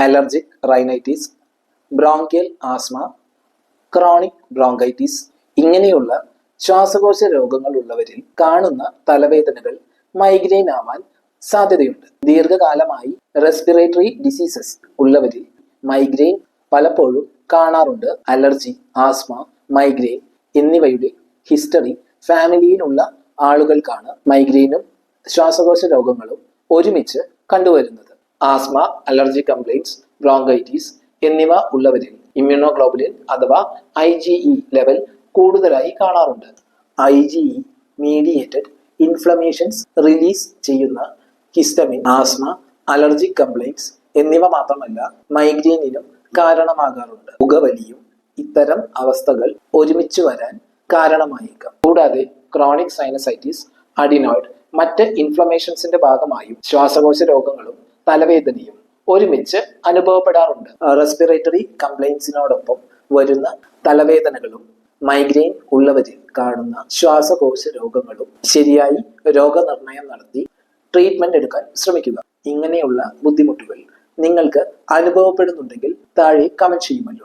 Allergic rhinitis, bronchial asthma, chronic bronchitis ഇങ്ങനെയുള്ള ശ്വാസകോശ രോഗങ്ങൾ ഉള്ളവരിൽ കാണുന്ന തലവേദനകൾ മൈഗ്രെയിൻ ആവാൻ സാധ്യതയുണ്ട്. ദീർഘകാലമായി റെസ്പിറേറ്ററി ഡിസീസസ് ഉള്ളവരിൽ മൈഗ്രെയിൻ പലപ്പോഴും കാണാറുണ്ട്. അലർജി, ആസ്മ, മൈഗ്രെയിൻ എന്നിവയുടെ ഹിസ്റ്ററി ഫാമിലിയിലുള്ള ആളുകൾക്കാണ് മൈഗ്രെയിനും ശ്വാസകോശ രോഗങ്ങളും ഒരുമിച്ച് കണ്ടുവരുന്നത്. ആസ്മ, അലർജി കംപ്ലൈൻറ്റ്സ്, ബ്രോങ്കൈറ്റിസ് എന്നിവ ഉള്ളവരിൽ ഇമ്മ്യൂണോഗ്ലോബുലിൻ അഥവാ IgE ലെവൽ കൂടുതലായി കാണാറുണ്ട്. IgE മീഡിയേറ്റഡ് ഇൻഫ്ലമേഷൻസ് റിലീസ് ചെയ്യുന്ന ഹിസ്റ്റമിൻ ആസ്മ, അലർജിക് കംപ്ലൈൻറ്റ്സ് എന്നിവ മാത്രമല്ല മൈഗ്രെയിനിനും കാരണമാകാറുണ്ട്. പുകവലിയും ഇത്തരം അവസ്ഥകൾ ഒരുമിച്ച് വരാൻ കാരണമായേക്കാം. കൂടാതെ ക്രോണിക് സൈനസൈറ്റിസ്, അഡിനോയിഡ്, മറ്റ് ഇൻഫ്ലമേഷൻസിന്റെ ഭാഗമായും ശ്വാസകോശ രോഗങ്ങളും തലവേദനയും ഒരുമിച്ച് അനുഭവപ്പെടാറുണ്ട്. റെസ്പിറേറ്ററി കംപ്ലൈൻസിനോടൊപ്പം വരുന്ന തലവേദനകളും മൈഗ്രെയിൻ ഉള്ളവരിൽ കാണുന്ന ശ്വാസകോശ രോഗങ്ങളും ശരിയായി രോഗനിർണയം നടത്തി ട്രീറ്റ്മെന്റ് എടുക്കാൻ ശ്രമിക്കുക. ഇങ്ങനെയുള്ള ബുദ്ധിമുട്ടുകൾ നിങ്ങൾക്ക് അനുഭവപ്പെടുന്നുണ്ടെങ്കിൽ താഴെ കമന്റ് ചെയ്യുമല്ലോ.